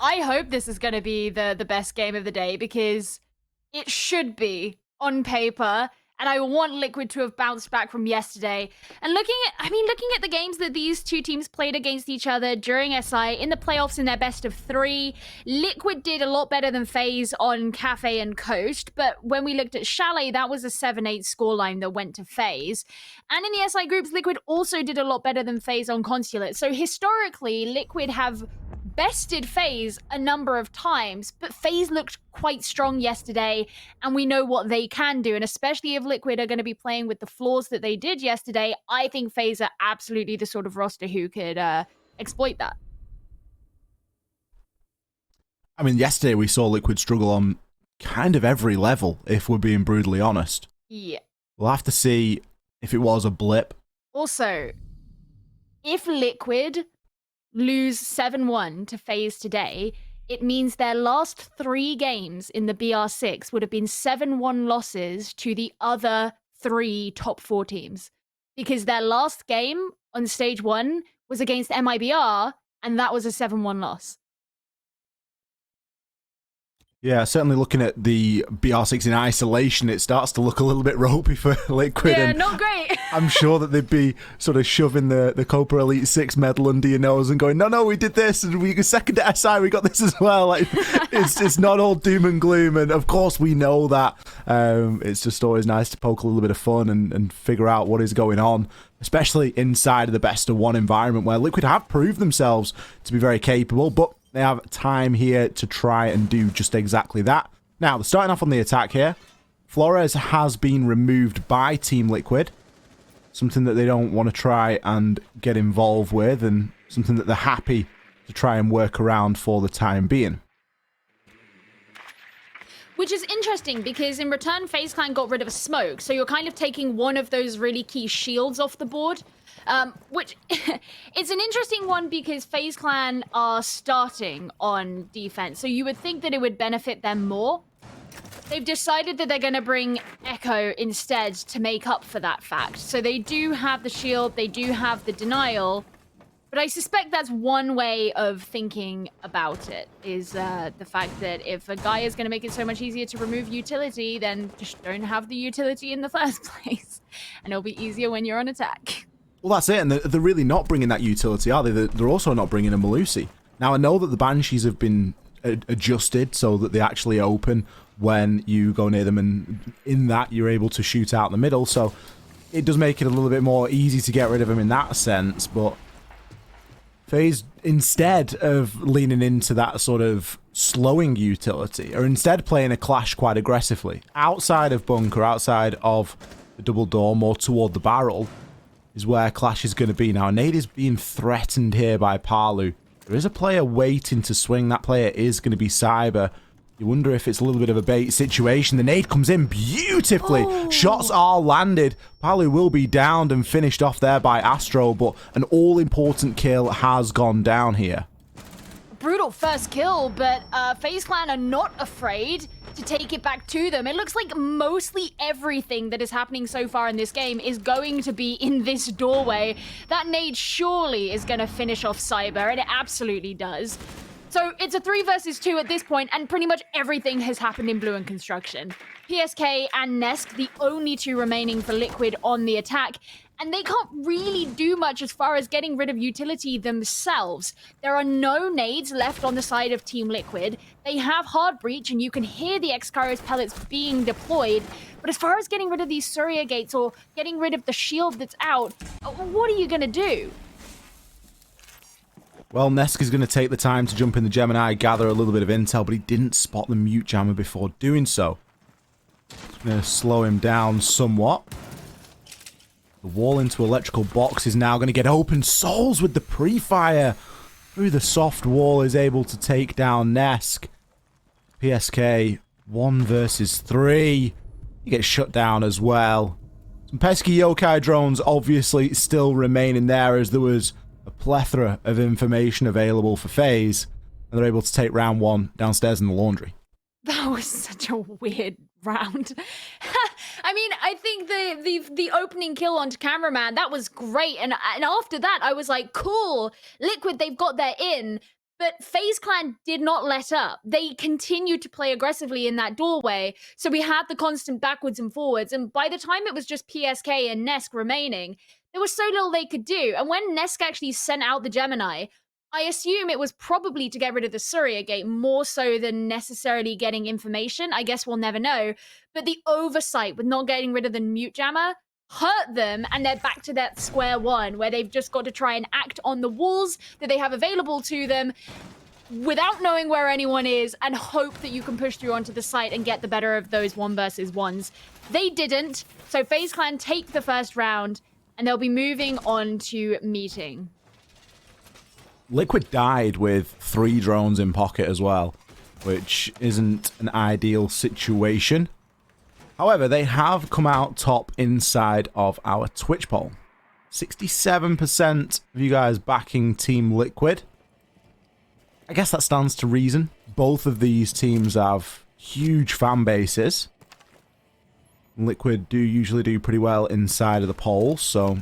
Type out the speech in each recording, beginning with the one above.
I hope this is going to be the best game of the day because it should be on paper. And I want Liquid to have bounced back from yesterday. And looking at the games that these two teams played against each other during SI in the playoffs in their best of 3, Liquid did a lot better than FaZe on Cafe and Coast. But when we looked at Chalet, that was a 7-8 scoreline that went to FaZe. And in the SI groups, Liquid also did a lot better than FaZe on Consulate. So historically, Liquid have bested FaZe a number of times, but FaZe looked quite strong yesterday, and we know what they can do. And especially if Liquid are going to be playing with the flaws that they did yesterday, I think FaZe are absolutely the sort of roster who could exploit that. I mean, yesterday we saw Liquid struggle on kind of every level, if we're being brutally honest. Yeah. We'll have to see if it was a blip. Also, if Liquid lose 7-1 to FaZe today, it means their last 3 games in the BR6 would have been 7-1 losses to the other 3 top 4 teams. Because their last game on stage 1 was against MIBR, and that was a 7-1 loss. Yeah, certainly looking at the BR6 in isolation, it starts to look a little bit ropey for Liquid. Yeah, and not great. I'm sure that they'd be sort of shoving the Copa Elite 6 medal under your nose and going, no, we did this, and we second at SI, we got this as well. Like, it's not all doom and gloom, and of course we know that. It's just always nice to poke a little bit of fun and figure out what is going on, especially inside of the best of 1 environment where Liquid have proved themselves to be very capable, but they have time here to try and do just exactly that. Now, they're starting off on the attack here. Flores has been removed by Team Liquid. Something that they don't want to try and get involved with, and something that they're happy to try and work around for the time being. Which is interesting because in return, FaZe Clan got rid of a smoke. So you're kind of taking one of those really key shields off the board. Which it's an interesting one because FaZe Clan are starting on defense. So you would think that it would benefit them more. They've decided that they're going to bring Echo instead to make up for that fact. So they do have the shield, they do have the denial. But I suspect that's one way of thinking about it, is the fact that if a guy is going to make it so much easier to remove utility, then just don't have the utility in the first place. And it'll be easier when you're on attack. Well, that's it, and they're really not bringing that utility, are they? They're also not bringing a Malusi. Now, I know that the Banshees have been adjusted so that they actually open when you go near them, and in that, you're able to shoot out the middle, so it does make it a little bit more easy to get rid of them in that sense, but FaZe, instead of leaning into that sort of slowing utility, are instead playing a clash quite aggressively. Outside of bunker, outside of the double door, more toward the barrel, is where clash is going to be. Now, Nade is being threatened here by Palu. There is a player waiting to swing. That player is going to be Cyber. You wonder if it's a little bit of a bait situation. The nade comes in beautifully. Oh. Shots are landed. Palu will be downed and finished off there by Astro, but an all-important kill has gone down here. Brutal first kill, but FaZe Clan are not afraid to take it back to them. It looks like mostly everything that is happening so far in this game is going to be in this doorway. That nade surely is going to finish off Cyber, and it absolutely does. So it's a 3 versus 2 at this point, and pretty much everything has happened in Blue and Construction. PSK and Nesk, the only 2 remaining for Liquid on the attack, and they can't really do much as far as getting rid of utility themselves. There are no nades left on the side of Team Liquid. They have hard breach, and you can hear the X-Kairos pellets being deployed. But as far as getting rid of these Surya gates or getting rid of the shield that's out, what are you going to do? Well, Nesk is going to take the time to jump in the Gemini, gather a little bit of intel, but he didn't spot the mute jammer before doing so. Going to slow him down somewhat. The wall into electrical box is now going to get open. Souls with the pre-fire through the soft wall is able to take down Nesk. PSK 1 versus 3. He gets shut down as well. Some pesky yokai drones obviously still remain in there as there was a plethora of information available for FaZe, and they're able to take round 1 downstairs in the laundry. That was such a weird round. I mean, I think the opening kill onto cameraman, that was great, and after that I was like, cool, Liquid, they've got their in. But FaZe Clan did not let up. They continued to play aggressively in that doorway. So we had the constant backwards and forwards. And by the time it was just PSK and Nesk remaining, there was so little they could do. And when Nesk actually sent out the Gemini, I assume it was probably to get rid of the Surya Gate more so than necessarily getting information. I guess we'll never know. But the oversight with not getting rid of the mute jammer hurt them, and they're back to that square one where they've just got to try and act on the walls that they have available to them without knowing where anyone is and hope that you can push through onto the site and get the better of those 1v1s. They didn't, so FaZe Clan take the first round and they'll be moving on to meeting. Liquid died with 3 drones in pocket as well, which isn't an ideal situation. However, they have come out top inside of our Twitch poll. 67% of you guys backing Team Liquid. I guess that stands to reason. Both of these teams have huge fan bases. Liquid do usually do pretty well inside of the polls, so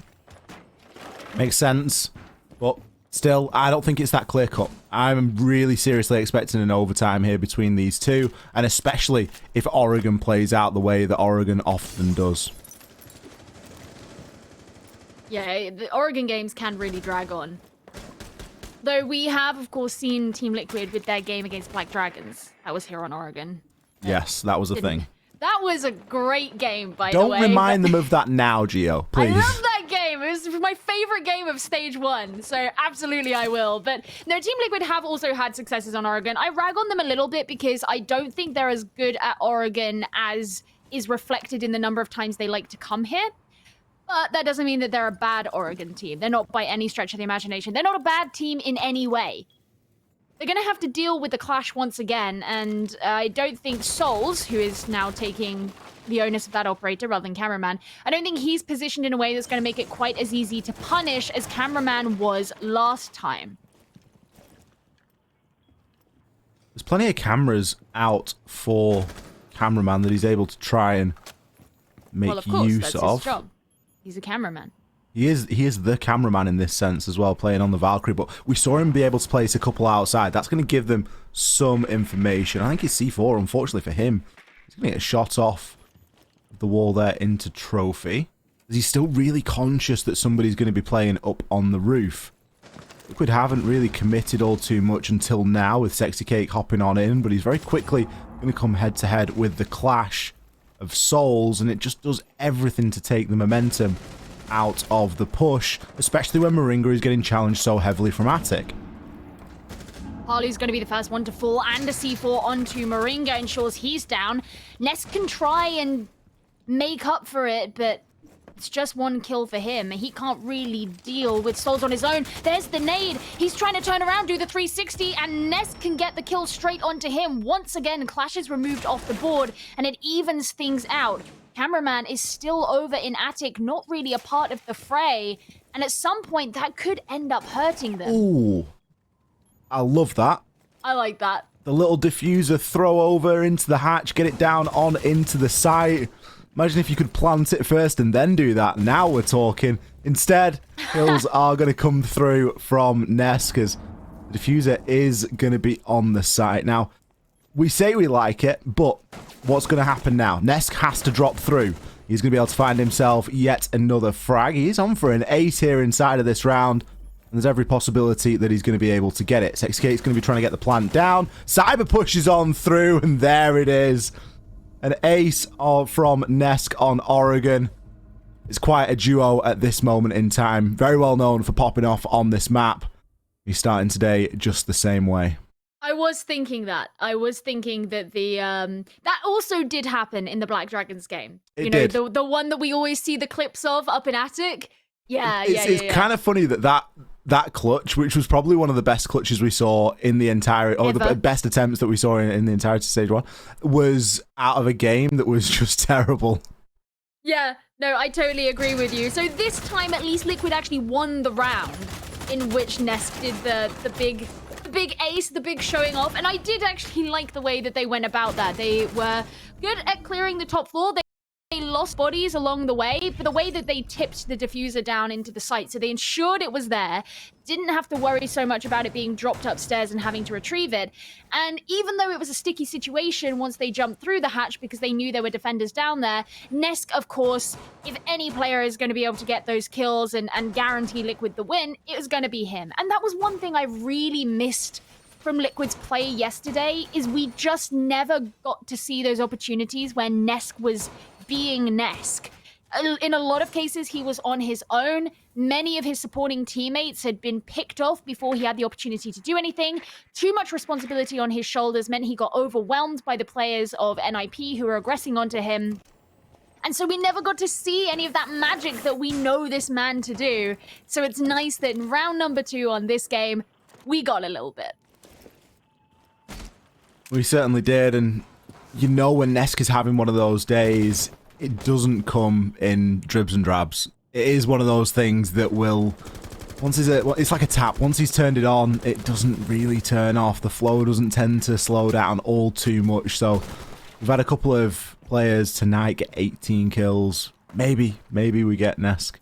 makes sense. But still, I don't think it's that clear cut. I'm really seriously expecting an overtime here between these two, and especially if Oregon plays out the way that Oregon often does. Yeah, the Oregon games can really drag on. Though we have, of course, seen Team Liquid with their game against Black Dragons. That was here on Oregon. Yes, that was a thing. That was a great game, by the way. Don't remind them of that now, Gio, please. I love that game. It was my favorite game of Stage 1, so absolutely I will. But no, Team Liquid have also had successes on Oregon. I rag on them a little bit because I don't think they're as good at Oregon as is reflected in the number of times they like to come here. But that doesn't mean that they're a bad Oregon team. They're not by any stretch of the imagination. They're not a bad team in any way. They're going to have to deal with the clash once again, and I don't think Souls, who is now taking the onus of that operator rather than Cameraman, I don't think he's positioned in a way that's going to make it quite as easy to punish as Cameraman was last time. There's plenty of cameras out for Cameraman that he's able to try and make Well, of course, use that's of. his job. He's a cameraman. He is the cameraman in this sense as well, playing on the Valkyrie, but we saw him be able to place a couple outside. That's going to give them some information. I think it's C4, unfortunately for him. He's going to get a shot off the wall there into Trophy. He's still really conscious that somebody's going to be playing up on the roof. Liquid haven't really committed all too much until now with Sexy Cake hopping on in, but he's very quickly going to come head-to-head with the clash of souls, and it just does everything to take the momentum out of the push, especially when Moringa is getting challenged so heavily from Attic. Harley's going to be the first one to fall, and a C4 onto Moringa ensures he's down. Nesk can try and make up for it, but it's just one kill for him. He can't really deal with Souls on his own. There's the nade. He's trying to turn around, do the 360, and Nesk can get the kill straight onto him. Once again, Clash is removed off the board, and it evens things out. Cameraman is still over in Attic, not really a part of the fray, and at some point that could end up hurting them. Ooh, I love that. I like that. The little diffuser throw over into the hatch, get it down on into the site. Imagine if you could plant it first and then do that. Now we're talking. Instead, kills are going to come through from Nesk, as the diffuser is going to be on the site. Now, we say we like it, but what's going to happen now? Nesk has to drop through. He's going to be able to find himself yet another frag. He's on for an ace here inside of this round. And there's every possibility that he's going to be able to get it. Sexkate's going to be trying to get the plant down. Cyber pushes on through, and there it is. An ace from Nesk on Oregon. It's quite a duo at this moment in time. Very well known for popping off on this map. He's starting today just the same way. I was thinking that. I was thinking that the that also did happen in the Black Dragons game. It did. The one that we always see the clips of up in Attic. Yeah, it's kind of funny that clutch, which was probably one of the best clutches we saw in the entire, or the best attempts that we saw in the entirety of Stage 1, was out of a game that was just terrible. Yeah, no, I totally agree with you. So this time, at least Liquid actually won the round in which Nesk did the big ace, the big showing off. And I did actually like the way that they went about that. They were good at clearing the top floor. They lost lost bodies along the way, but the way that they tipped the diffuser down into the site, so they ensured it was there, didn't have to worry so much about it being dropped upstairs and having to retrieve it. And even though it was a sticky situation once they jumped through the hatch because they knew there were defenders down there, Nesk, of course, if any player is going to be able to get those kills and guarantee Liquid the win, it was going to be him. And that was one thing I really missed from Liquid's play yesterday, is we just never got to see those opportunities where Nesk was being Nesk. In a lot of cases, he was on his own. Many of his supporting teammates had been picked off before he had the opportunity to do anything. Too much responsibility on his shoulders meant he got overwhelmed by the players of NIP who were aggressing onto him. And so we never got to see any of that magic that we know this man to do. So it's nice that in round number 2 on this game, we got a little bit. We certainly did, and you know when Nesk is having one of those days, it doesn't come in dribs and drabs. It is one of those things that will, it's like a tap. Once he's turned it on, it doesn't really turn off. The flow doesn't tend to slow down all too much. So we've had a couple of players tonight get 18 kills. Maybe we get Nesk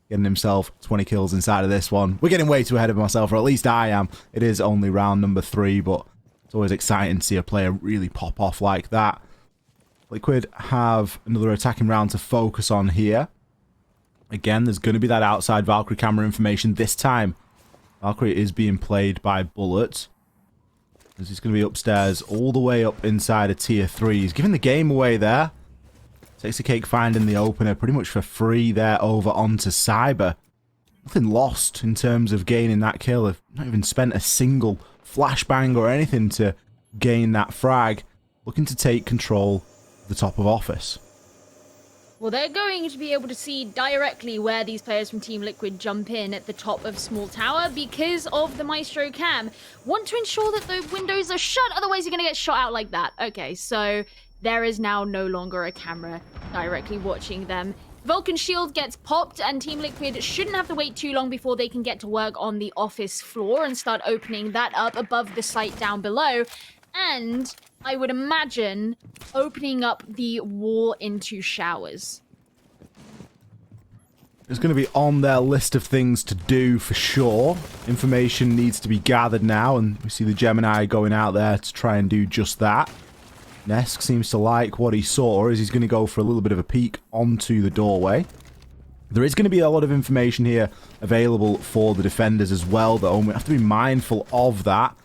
getting himself 20 kills inside of this one. We're getting way too ahead of myself, or at least I am. It is only round number 3, but it's always exciting to see a player really pop off like that. Liquid have another attacking round to focus on here. Again, there's going to be that outside Valkyrie camera information. This time, Valkyrie is being played by Bullet. He's going to be upstairs, all the way up inside of tier 3. He's giving the game away there. Takes a cake finding the opener pretty much for free there over onto Cyber. Nothing lost in terms of gaining that kill. They've not even spent a single flashbang or anything to gain that frag. Looking to take control of the top of office. Well, they're going to be able to see directly where these players from Team Liquid jump in at the top of Small Tower because of the Maestro cam. Want to ensure that the windows are shut, otherwise you're going to get shot out like that. Okay, so there is now no longer a camera directly watching them. Vulcan shield gets popped, and Team Liquid shouldn't have to wait too long before they can get to work on the office floor and start opening that up above the site down below. And I would imagine opening up the wall into showers. It's going to be on their list of things to do for sure. Information needs to be gathered now, and we see the Gemini going out there to try and do just that. Nesk seems to like what he saw, as he's going to go for a little bit of a peek onto the doorway. There is going to be a lot of information here available for the defenders as well, though, and we have to be mindful of that,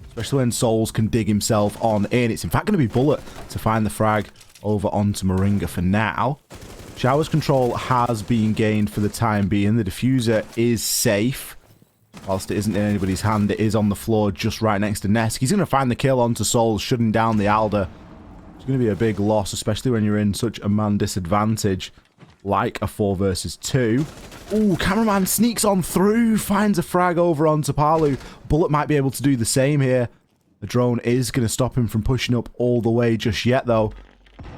especially when Souls can dig himself on in. It's in fact going to be Bullet to find the frag over onto Moringa for now. Showers control has been gained for the time being. The diffuser is safe. Whilst it isn't in anybody's hand, it is on the floor just right next to Nesk. He's going to find the kill onto Souls, shutting down the Alder. It's going to be a big loss, especially when you're in such a man disadvantage like a 4 versus 2. Ooh, cameraman sneaks on through, finds a frag over onto Palu. Bullet might be able to do the same here. The drone is going to stop him from pushing up all the way just yet, though.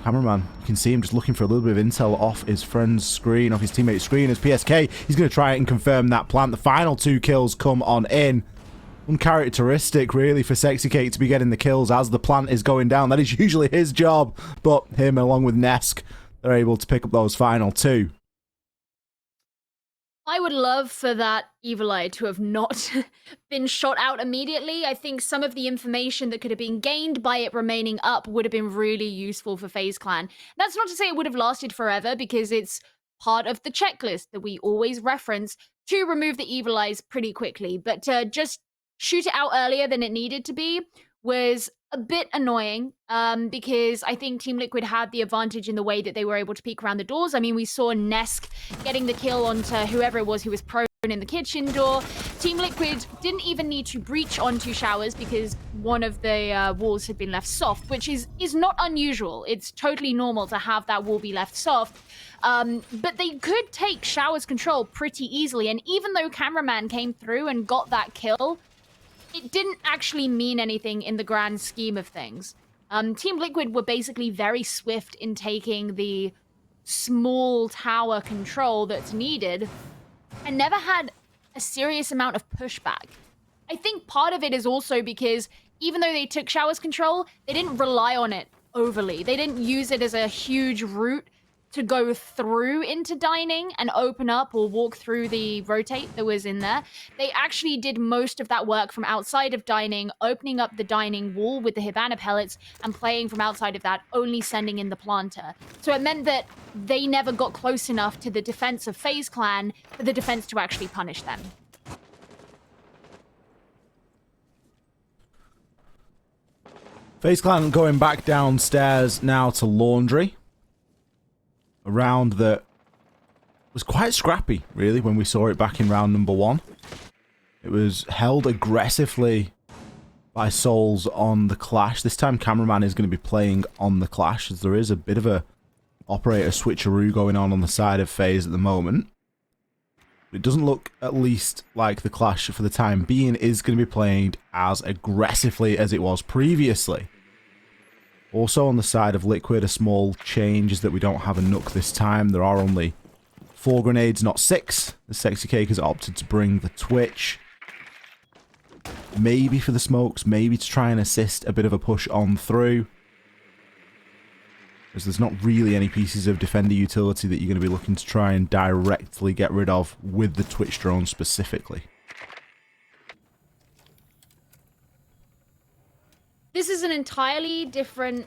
Cameraman, you can see him just looking for a little bit of intel off his friend's screen, off his teammate's screen. As PSK, he's going to try and confirm that plant. The final 2 kills come on in. Uncharacteristic, really, for Sexy Cake to be getting the kills as the plant is going down. That is usually his job, but him, along with Nesk, they're able to pick up those final 2. I would love for that Evil Eye to have not been shot out immediately. I think some of the information that could have been gained by it remaining up would have been really useful for FaZe Clan. That's not to say it would have lasted forever, because it's part of the checklist that we always reference to remove the Evil Eyes pretty quickly. But to just shoot it out earlier than it needed to be was a bit annoying, because I think Team Liquid had the advantage in the way that they were able to peek around the doors. I mean, we saw Nesk getting the kill onto whoever it was who was prone in the kitchen door. Team Liquid didn't even need to breach onto showers because one of the walls had been left soft, which is not unusual. It's totally normal to have that wall be left soft. But they could take showers control pretty easily, and even though cameraman came through and got that kill, it didn't actually mean anything in the grand scheme of things. Team Liquid were basically very swift in taking the small tower control that's needed and never had a serious amount of pushback. I think part of it is also because even though they took showers control, they didn't rely on it overly. They didn't use it as a huge route to go through into dining and open up or walk through the rotate that was in there. They actually did most of that work from outside of dining, opening up the dining wall with the Hibana pellets and playing from outside of that, only sending in the planter. So it meant that they never got close enough to the defense of FaZe Clan for the defense to actually punish them. FaZe Clan going back downstairs now to laundry. A round that was quite scrappy, really, when we saw it back in round number 1. It was held aggressively by Souls on the Clash. This time, Cameraman is going to be playing on the Clash, as there is a bit of a operator switcheroo going on the side of FaZe at the moment. It doesn't look, at least, like the Clash, for the time being, is going to be playing as aggressively as it was previously. Also on the side of Liquid, a small change is that we don't have a Nook this time. There are only 4 grenades, not 6. The Sexy Cake has opted to bring the Twitch. Maybe for the smokes, maybe to try and assist a bit of a push on through. Because there's not really any pieces of defender utility that you're going to be looking to try and directly get rid of with the Twitch drone specifically. This is an entirely different,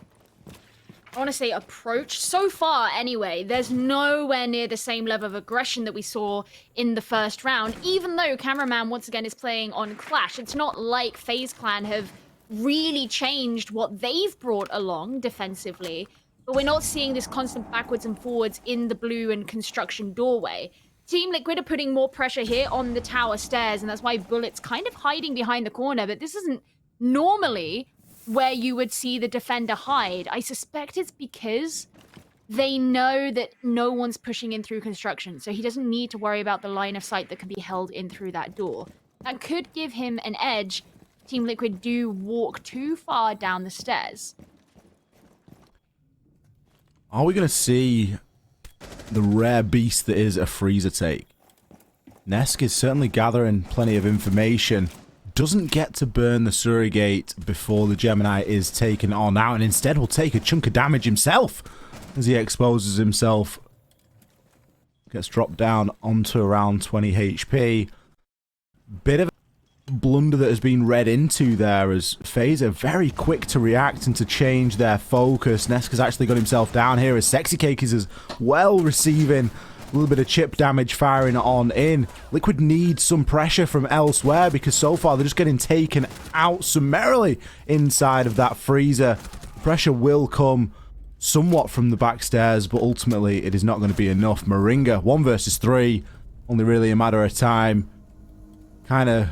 I want to say, approach. So far, anyway, there's nowhere near the same level of aggression that we saw in the first round, even though Cameraman, once again, is playing on Clash. It's not like FaZe Clan have really changed what they've brought along defensively, but we're not seeing this constant backwards and forwards in the blue and construction doorway. Team Liquid are putting more pressure here on the tower stairs, and that's why Bullet's kind of hiding behind the corner, but this isn't normally where you would see the defender hide. I suspect it's because they know that no one's pushing in through construction, so he doesn't need to worry about the line of sight that can be held in through that door. That could give him an edge. Team Liquid do walk too far down the stairs. Are we going to see the rare beast that is a freezer take? Nesk is certainly gathering plenty of information. Doesn't get to burn the surrogate before the Gemini is taken on out, and instead will take a chunk of damage himself as he exposes himself. Gets dropped down onto around 20 HP. Bit of a blunder that has been read into there, as FaZe are very quick to react and to change their focus. Nesk has actually got himself down here, as Sexy Cake is as well receiving a little bit of chip damage firing on in. Liquid needs some pressure from elsewhere, because so far they're just getting taken out summarily inside of that freezer. Pressure will come somewhat from the backstairs, but ultimately it is not going to be enough. Moringa, 1 versus 3, only really a matter of time. Kind of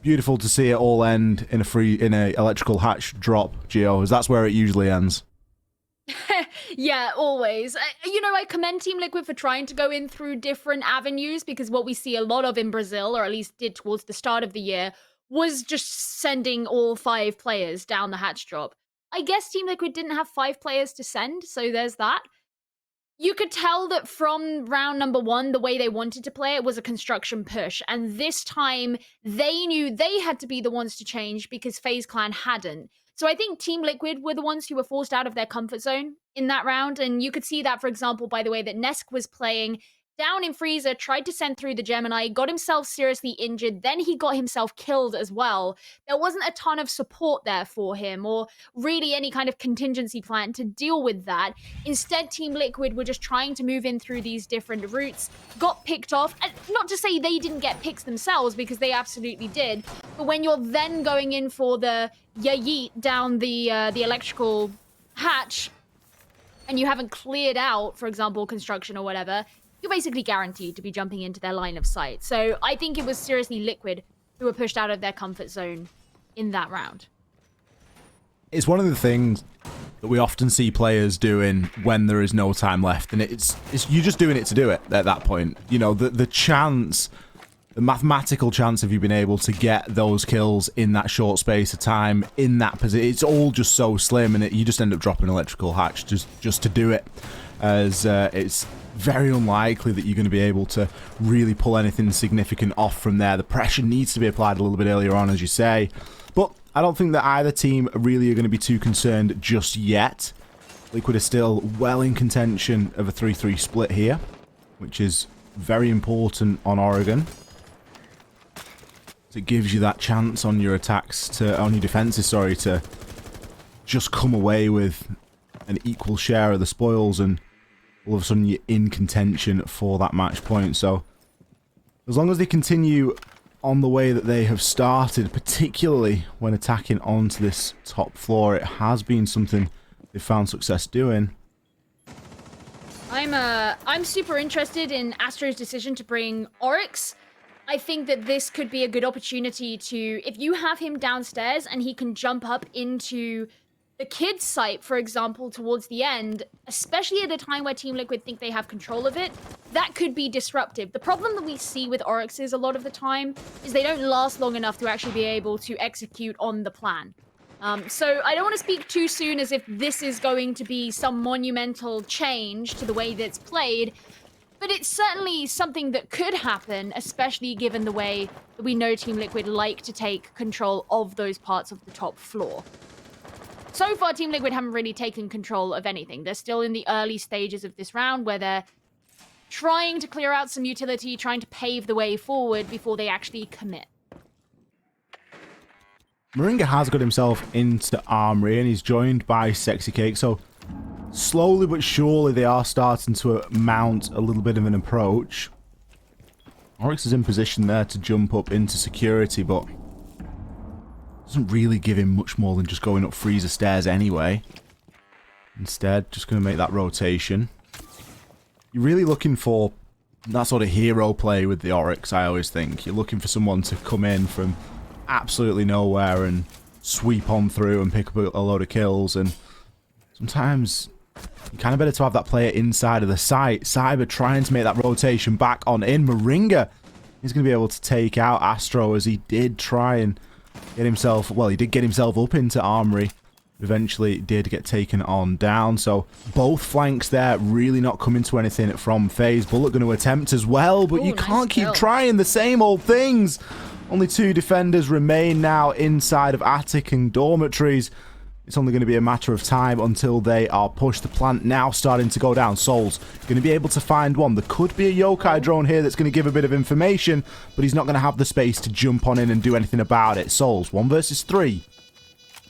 beautiful to see it all end in a electrical hatch drop, Gio, as that's where it usually ends. Yeah, always. I commend Team Liquid for trying to go in through different avenues, because what we see a lot of in Brazil, or at least did towards the start of the year, was just sending all 5 players down the hatch drop. I guess Team Liquid didn't have 5 players to send, so there's that. You could tell that from round number 1, the way they wanted to play it was a construction push, and this time they knew they had to be the ones to change because FaZe Clan hadn't. So I think Team Liquid were the ones who were forced out of their comfort zone in that round. And you could see that, for example, by the way that Nesk was playing down in freezer, tried to send through the Gemini, got himself seriously injured, then he got himself killed as well. There wasn't a ton of support there for him, or really any kind of contingency plan to deal with that. Instead, Team Liquid were just trying to move in through these different routes, got picked off, and not to say they didn't get picks themselves, because they absolutely did, but when you're then going in for the yeet down the electrical hatch, and you haven't cleared out, for example, construction or whatever, you're basically guaranteed to be jumping into their line of sight. So I think it was seriously Liquid who were pushed out of their comfort zone in that round. It's one of the things that we often see players doing when there is no time left, and it's you're just doing it to do it at that point. You know, the chance, the mathematical chance of you being able to get those kills in that short space of time, in that position, it's all just so slim, and you just end up dropping electrical hatch just to do it, as it's very unlikely that you're going to be able to really pull anything significant off from there. The pressure needs to be applied a little bit earlier on, as you say, but I don't think that either team really are going to be too concerned just yet. Liquid is still well in contention of a 3-3 split here, which is very important on Oregon. It gives you that chance on your attacks on your defenses, sorry, to just come away with an equal share of the spoils, and all of a sudden you're in contention for that match point. So as long as they continue on the way that they have started, particularly when attacking onto this top floor, it has been something they've found success doing. I'm super interested in Astro's decision to bring Oryx. I think that this could be a good opportunity to, if you have him downstairs and he can jump up into the kids' site, for example, towards the end, especially at a time where Team Liquid think they have control of it, that could be disruptive. The problem that we see with Oryxes a lot of the time is they don't last long enough to actually be able to execute on the plan. So I don't want to speak too soon as if this is going to be some monumental change to the way that it's played, but it's certainly something that could happen, especially given the way that we know Team Liquid like to take control of those parts of the top floor. So far, Team Liquid haven't really taken control of anything. They're still in the early stages of this round where they're trying to clear out some utility, trying to pave the way forward before they actually commit. Moringa has got himself into Armory and he's joined by Sexy Cake, so slowly but surely they are starting to mount a little bit of an approach. Oryx is in position there to jump up into security, but doesn't really give him much more than just going up freezer stairs anyway. Instead, just going to make that rotation. You're really looking for that sort of hero play with the Oryx, I always think. You're looking for someone to come in from absolutely nowhere and sweep on through and pick up a load of kills, and sometimes you kind of better to have that player inside of the site. Cyber trying to make that rotation back on in. Moringa is going to be able to take out Astro, as he did try and get himself, well, he did get himself up into Armory. Eventually did get taken on down. So both flanks there really not coming to anything from FaZe. Bullet going to attempt as well, but you can't keep trying the same old things. Only 2 defenders remain now inside of attic and dormitories. It's only going to be a matter of time until they are pushed. The plant now starting to go down. Soul's going to be able to find one. There could be a yokai drone here that's going to give a bit of information, but he's not going to have the space to jump on in and do anything about it. Soul's 1 versus 3.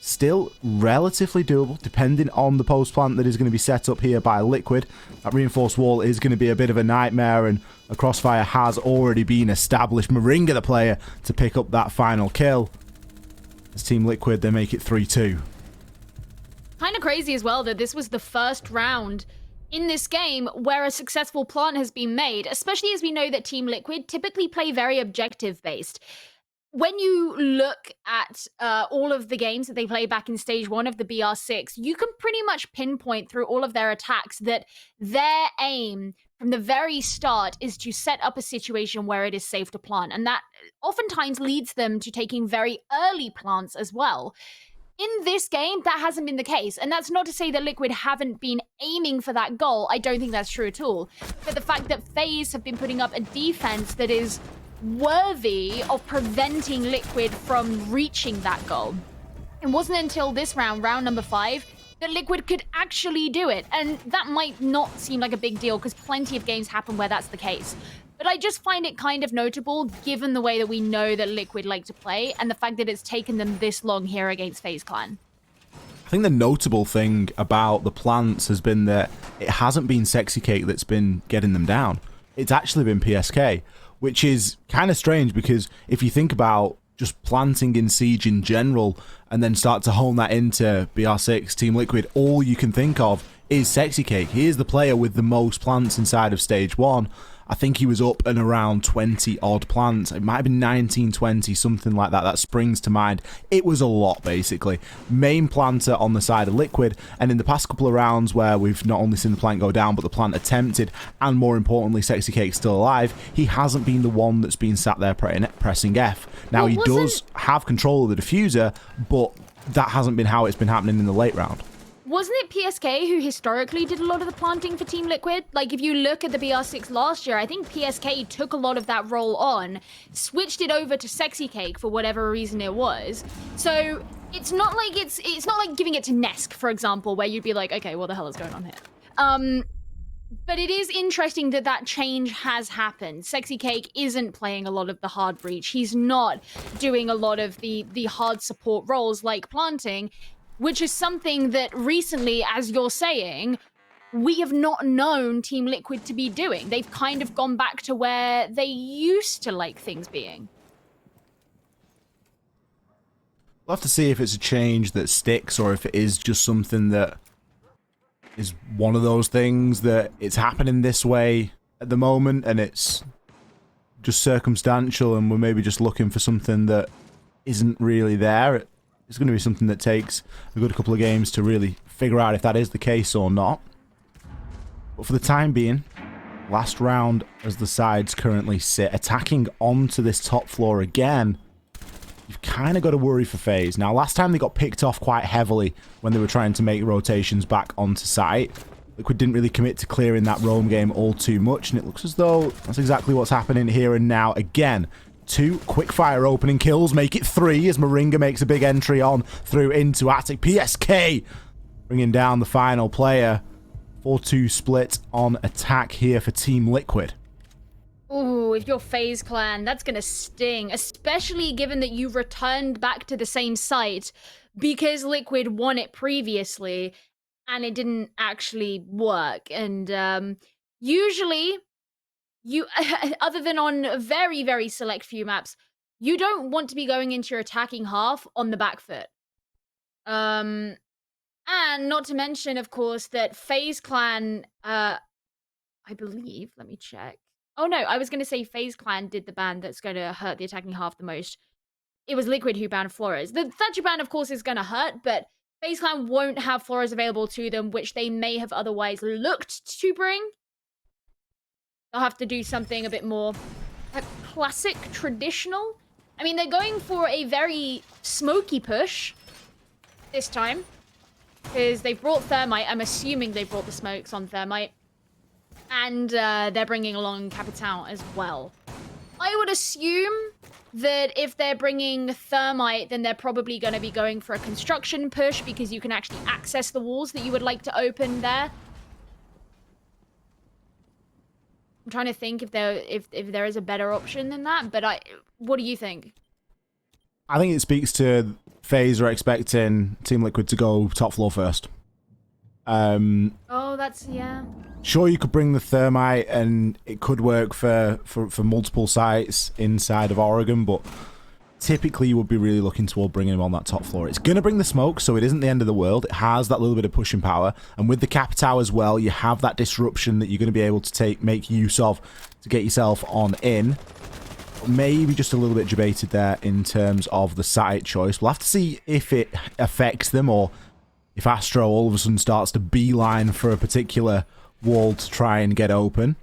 Still relatively doable, depending on the post plant that is going to be set up here by Liquid. That reinforced wall is going to be a bit of a nightmare, and a crossfire has already been established. Moringa, the player, to pick up that final kill. As Team Liquid, they make it 3-2. Kind of crazy as well that this was the first round in this game where a successful plant has been made, especially as we know that Team Liquid typically play very objective-based. When you look at all of the games that they play back in Stage 1 of the BR6, you can pretty much pinpoint through all of their attacks that their aim from the very start is to set up a situation where it is safe to plant. And that oftentimes leads them to taking very early plants as well. In this game, that hasn't been the case. And that's not to say that Liquid haven't been aiming for that goal. I don't think that's true at all. But the fact that FaZe have been putting up a defense that is worthy of preventing Liquid from reaching that goal. It wasn't until this round, round number 5, that Liquid could actually do it. And that might not seem like a big deal because plenty of games happen where that's the case. But I just find it kind of notable given the way that we know that Liquid like to play and the fact that it's taken them this long here against FaZe Clan. I think the notable thing about the plants has been that it hasn't been Sexy Cake that's been getting them down. It's actually been PSK, which is kind of strange because if you think about just planting in Siege in general and then start to hone that into BR6, Team Liquid, all you can think of is Sexy Cake. He is the player with the most plants inside of Stage 1. I think he was up and around 20 odd plants. It might have been 19, 20, something like that. That springs to mind. It was a lot, basically. Main planter on the side of Liquid, and in the past couple of rounds where we've not only seen the plant go down, but the plant attempted, and more importantly, Sexy Cake still alive, he hasn't been the one that's been sat there pressing F. Now, he does have control of the diffuser, but that hasn't been how it's been happening in the late round. Wasn't it PSK who historically did a lot of the planting for Team Liquid? Like, if you look at the BR6 last year, I think PSK took a lot of that role on, switched it over to Sexy Cake for whatever reason it was. So it's not like giving it to Nesk, for example, where you'd be like, okay, what the hell is going on here? But it is interesting that that change has happened. Sexy Cake isn't playing a lot of the hard breach. He's not doing a lot of the hard support roles like planting, which is something that recently, as you're saying, we have not known Team Liquid to be doing. They've kind of gone back to where they used to like things being. We'll have to see if it's a change that sticks or if it is just something that is one of those things that it's happening this way at the moment and it's just circumstantial and we're maybe just looking for something that isn't really there. It's going to be something that takes a good couple of games to really figure out if that is the case or not. But for the time being, last round as the sides currently sit, attacking onto this top floor again, you've kind of got to worry for FaZe. Now, last time they got picked off quite heavily when they were trying to make rotations back onto site. Liquid didn't really commit to clearing that roam game all too much, and it looks as though that's exactly what's happening here and now. Again, 2 quickfire opening kills make it 3 as Moringa makes a big entry on through into Attic. PSK bringing down the final player. 4-2 split on attack here for Team Liquid. Ooh, if you're FaZe Clan, that's gonna sting, especially given that you returned back to the same site because Liquid won it previously and it didn't actually work. And usually, you, other than on a very, very select few maps, you don't want to be going into your attacking half on the back foot. And not to mention, of course, that FaZe Clan, I believe, let me check. Oh no, I was going to say FaZe Clan did the ban that's going to hurt the attacking half the most. It was Liquid who banned Flores. The Thatcher ban, of course, is going to hurt, but FaZe Clan won't have Flores available to them, which they may have otherwise looked to bring. They'll have to do something a bit more classic, traditional. I mean, they're going for a very smoky push this time, because they brought Thermite. I'm assuming they brought the smokes on Thermite. And they're bringing along Capital as well. I would assume that if they're bringing Thermite, then they're probably going to be going for a construction push because you can actually access the walls that you would like to open there. I'm trying to think if there is a better option than that, but what do you think? I think it speaks to FaZe are expecting Team Liquid to go top floor first. Oh, that's, yeah. Sure, you could bring the Thermite and it could work for multiple sites inside of Oregon, but typically you would be really looking toward bringing him on that top floor. It's going to bring the smoke, so it isn't the end of the world. It has that little bit of pushing power, and with the Capital as well, you have that disruption that you're going to be able to make use of to get yourself on in. Maybe just a little bit debated there in terms of the site choice. We'll have to see if it affects them or if Astro all of a sudden starts to beeline for a particular wall to try and get open.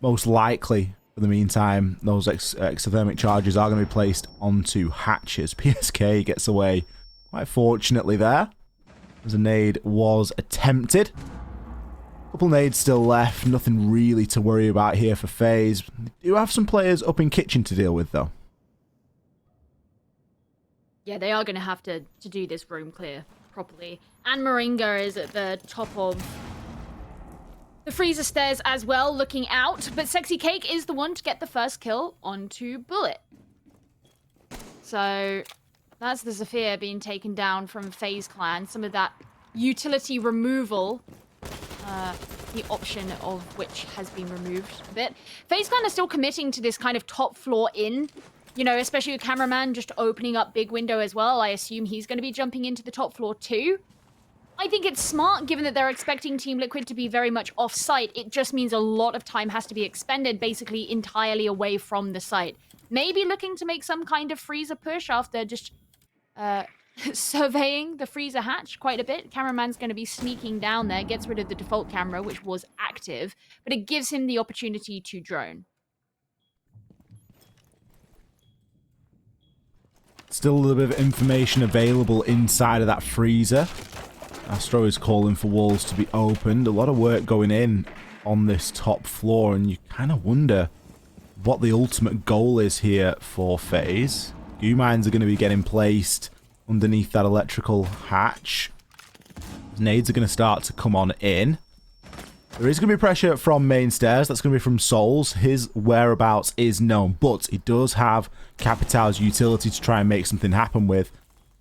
Most likely, for the meantime, those exothermic charges are going to be placed onto hatches. PSK gets away quite fortunately there, as a nade was attempted. Couple nades still left, nothing really to worry about here for FaZe. They do have some players up in kitchen to deal with, though. Yeah, they are going to have to do this room clear properly. And Moringa is at the top of the freezer stairs as well, looking out. But Sexy Cake is the one to get the first kill onto Bullet. So that's the Zephyr being taken down from FaZe Clan. Some of that utility removal, the option of which has been removed a bit. FaZe Clan are still committing to this kind of top floor in. You know, especially with Cameraman just opening up big window as well. I assume he's going to be jumping into the top floor too. I think it's smart, given that they're expecting Team Liquid to be very much off-site. It just means a lot of time has to be expended, basically entirely away from the site. Maybe looking to make some kind of freezer push after just surveying the freezer hatch quite a bit. Cameraman's going to be sneaking down there, gets rid of the default camera, which was active, but it gives him the opportunity to drone. Still a little bit of information available inside of that freezer. Astro is calling for walls to be opened. A lot of work going in on this top floor, and you kind of wonder what the ultimate goal is here for FaZe. Goo mines are going to be getting placed underneath that electrical hatch. Nades are going to start to come on in. There is going to be pressure from main stairs. That's going to be from Souls. His whereabouts is known, but he does have Capital's utility to try and make something happen with.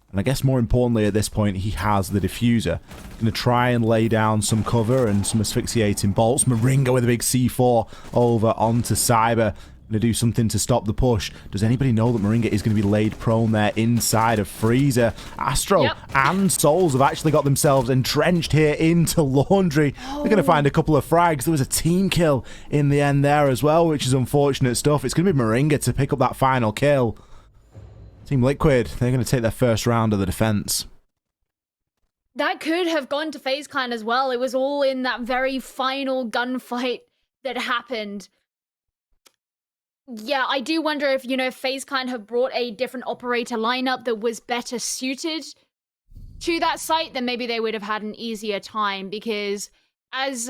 And I guess more importantly at this point, he has the diffuser. Going to try and lay down some cover and some asphyxiating bolts. Moringa with a big C4 over onto Cyber. Going to do something to stop the push. Does anybody know that Moringa is going to be laid prone there inside of Freezer? Astro and Souls have actually got themselves entrenched here into Laundry. They're going to find a couple of frags. There was a team kill in the end there as well, which is unfortunate stuff. It's going to be Moringa to pick up that final kill. Team Liquid, they're going to take their first round of the defense. That could have gone to FaZe Clan as well. It was all in that very final gunfight that happened. Yeah, I do wonder if, if FaZe Clan have brought a different operator lineup that was better suited to that site, then maybe they would have had an easier time, because as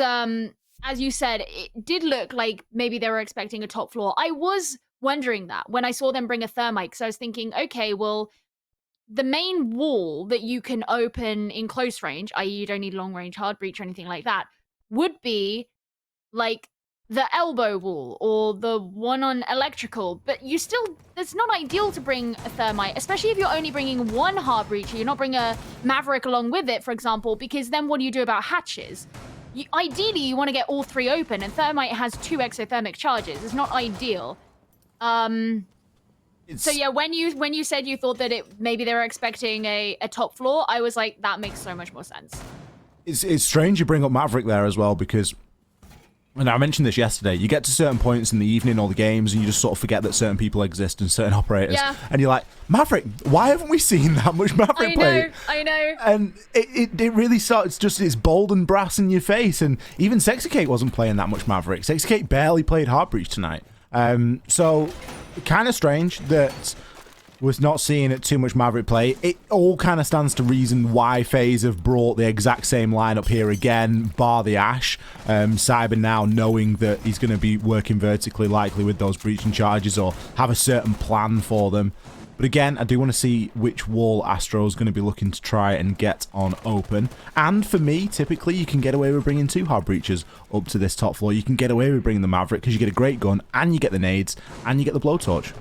you said, it did look like maybe they were expecting a top floor. I was wondering that when I saw them bring a thermite, because I was thinking, okay, well, the main wall that you can open in close range, i.e. you don't need long range hard breach or anything like that, would be like the elbow wall or the one on electrical, but it's not ideal to bring a thermite, especially if you're only bringing one hard breacher. You're not bringing a Maverick along with it, for example, because then what do you do about hatches? Ideally, you want to get all three open, and thermite has 2 exothermic charges. It's not ideal. So yeah, when you said you thought that maybe they were expecting a top floor, I was like, that makes so much more sense. It's strange you bring up Maverick there as well, because, and I mentioned this yesterday, you get to certain points in the evening or the games and you just sort of forget that certain people exist and certain operators. Yeah. And you're like, Maverick, why haven't we seen that much Maverick play? I know. And it really starts, it's bold and brass in your face. And even Sexy Kate wasn't playing that much Maverick. Sexy Kate barely played Heartbreach tonight. So kind of strange that we're not seeing it too much Maverick play. It all kind of stands to reason why FaZe have brought the exact same lineup here again, bar the Ash. Cyber now knowing that he's going to be working vertically likely with those breaching charges or have a certain plan for them. But again, I do want to see which wall Astro's going to be looking to try and get on open. And for me, typically, you can get away with bringing 2 hard breachers up to this top floor. You can get away with bringing the Maverick because you get a great gun and you get the nades and you get the blowtorch.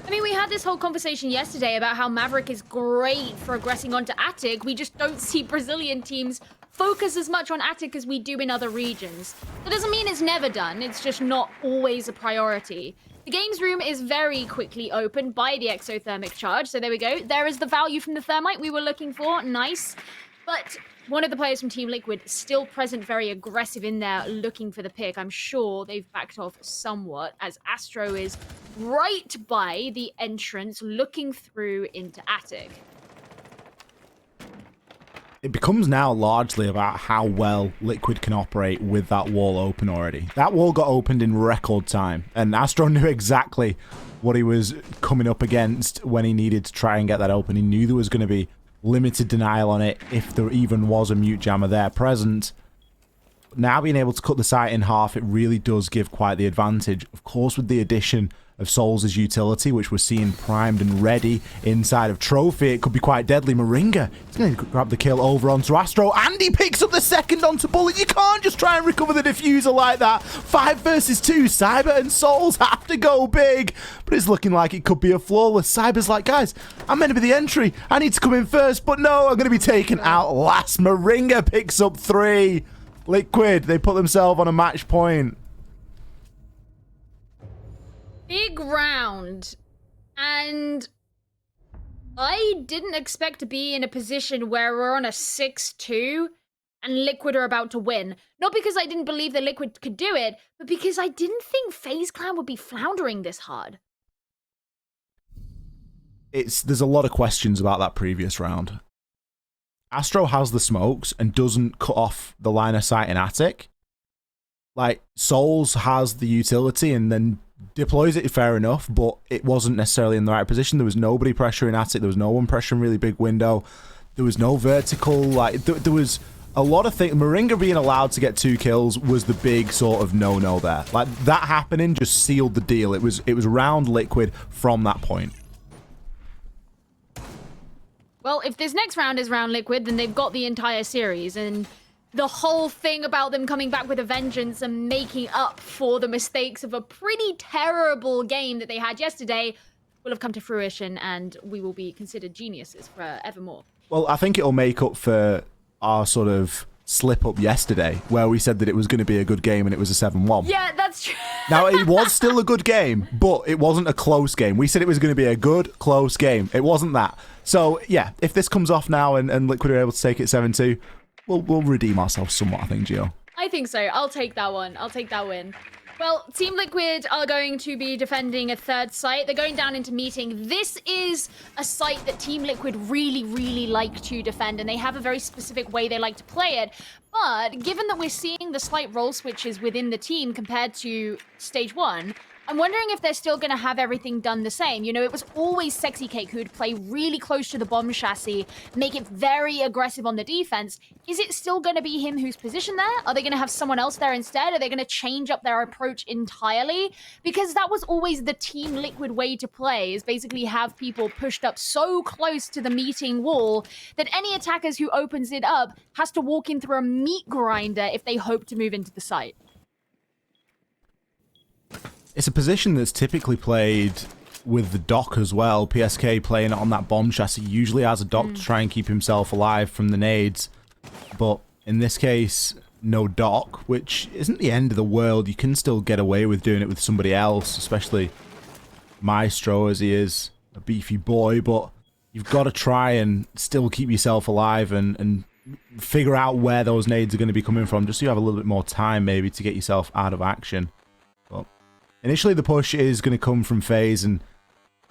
I mean, we had this whole conversation yesterday about how Maverick is great for aggressing onto Attic. We just don't see Brazilian teams focus as much on Attic as we do in other regions. That doesn't mean it's never done. It's just not always a priority. The games room is very quickly opened by the exothermic charge. So there we go. There is the value from the thermite we were looking for. Nice. But one of the players from Team Liquid still present, very aggressive in there, looking for the pick. I'm sure they've backed off somewhat as Astro is right by the entrance, looking through into Attic. It becomes now largely about how well Liquid can operate with that wall open already. That wall got opened in record time, and Astro knew exactly what he was coming up against when he needed to try and get that open. He knew there was going to be limited denial on it if there even was a mute jammer there present. Now being able to cut the site in half, it really does give quite the advantage. Of course, with the addition of Souls' utility, which we're seeing primed and ready inside of Trophy, it could be quite deadly. Moringa is going to grab the kill over onto Astro, and he picks up the second onto Bullet. You can't just try and recover the diffuser like that. 5 versus 2. Cyber and Souls have to go big, but it's looking like it could be a flawless. Cyber's like, guys, I'm meant to be the entry. I need to come in first, but no, I'm going to be taken out last. Moringa picks up 3. Liquid, they put themselves on a match point. Big round. And I didn't expect to be in a position where we're on a 6-2 and Liquid are about to win. Not because I didn't believe that Liquid could do it, but because I didn't think FaZe Clan would be floundering this hard. There's a lot of questions about that previous round. Astro has the smokes and doesn't cut off the line of sight in Attic. Like, Souls has the utility and then deploys it, fair enough, but it wasn't necessarily in the right position. There was nobody pressuring Attic. There was no one pressuring really big window. There was no vertical. Like, there was a lot of things. Moringa being allowed to get 2 kills was the big sort of no-no there. Like, that happening just sealed the deal. It was round Liquid from that point. Well, if this next round is round Liquid, then they've got the entire series, and the whole thing about them coming back with a vengeance and making up for the mistakes of a pretty terrible game that they had yesterday will have come to fruition, and we will be considered geniuses forevermore. Well, I think it'll make up for our sort of slip up yesterday where we said that it was going to be a good game and it was a 7-1. Yeah, that's true. Now, it was still a good game, but it wasn't a close game. We said it was going to be a good, close game. It wasn't that. So, yeah, if this comes off now and Liquid are able to take it 7-2, we'll redeem ourselves somewhat, I think, Gio. I think so. I'll take that one. I'll take that win. Well, Team Liquid are going to be defending a third site. They're going down into meeting. This is a site that Team Liquid really, really like to defend, and they have a very specific way they like to play it. But given that we're seeing the slight role switches within the team compared to Stage 1, I'm wondering if they're still going to have everything done the same. You know, it was always Sexy Cake who'd play really close to the bomb chassis, make it very aggressive on the defense. Is it still going to be him who's positioned there? Are they going to have someone else there instead? Are they going to change up their approach entirely? Because that was always the Team Liquid way to play, is basically have people pushed up so close to the meeting wall that any attackers who opens it up has to walk in through a meat grinder if they hope to move into the site. It's a position that's typically played with the dock as well. PSK playing it on that bomb chassis usually has a dock to try and keep himself alive from the nades. But in this case, no dock, which isn't the end of the world. You can still get away with doing it with somebody else, especially Maestro, as he is a beefy boy. But you've got to try and still keep yourself alive and figure out where those nades are going to be coming from, just so you have a little bit more time maybe to get yourself out of action. Initially, the push is going to come from FaZe, and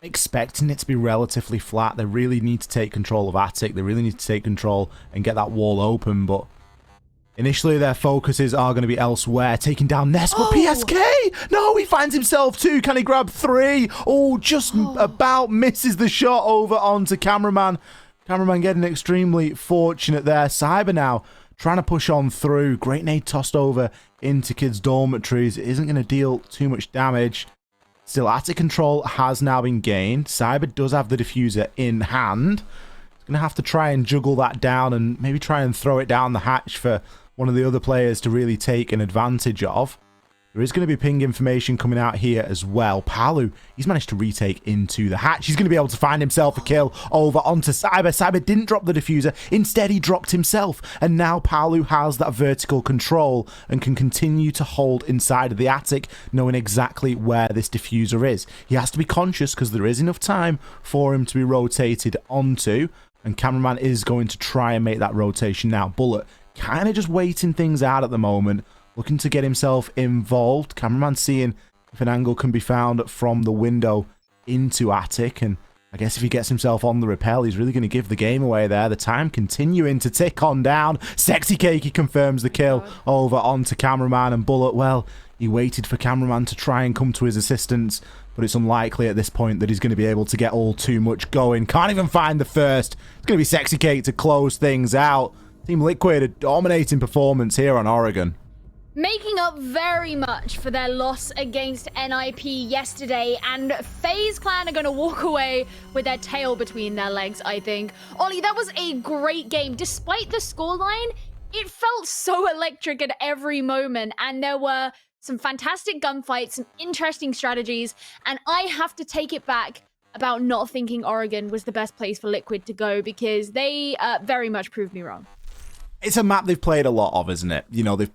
expecting it to be relatively flat. They really need to take control of Attic. They really need to take control and get that wall open, but initially their focuses are going to be elsewhere, taking down Nesk. But PSK! No, he finds himself too. Can he grab 3? Oh, just about misses the shot over onto Cameraman. Cameraman getting extremely fortunate there. Cyber now trying to push on through. Great nade tossed over into kids' dormitories. It isn't going to deal too much damage. Still, Attic control has now been gained. Cyber does have the diffuser in hand. He's going to have to try and juggle that down and maybe try and throw it down the hatch for one of the other players to really take an advantage of. There is going to be ping information coming out here as well. Palu, he's managed to retake into the hatch. He's going to be able to find himself a kill over onto Cyber. Cyber didn't drop the diffuser. Instead, he dropped himself. And now Palu has that vertical control and can continue to hold inside of the attic, knowing exactly where this diffuser is. He has to be conscious because there is enough time for him to be rotated onto. And Cameraman is going to try and make that rotation now. Bullet kind of just waiting things out at the moment, looking to get himself involved. Cameraman seeing if an angle can be found from the window into Attic. And I guess if he gets himself on the rappel, he's really going to give the game away there. The time continuing to tick on down. Sexy Cake, he confirms the kill over onto Cameraman. And Bullet, well, he waited for Cameraman to try and come to his assistance, but it's unlikely at this point that he's going to be able to get all too much going. Can't even find the first. It's going to be Sexy Cake to close things out. Team Liquid, a dominating performance here on Oregon. Making up very much for their loss against NIP yesterday, and FaZe Clan are going to walk away with their tail between their legs, I think. Ollie, that was a great game. Despite the scoreline, it felt so electric at every moment, and there were some fantastic gunfights, some interesting strategies, and I have to take it back about not thinking Oregon was the best place for Liquid to go, because they very much proved me wrong. It's a map they've played a lot of, isn't it? You know, they've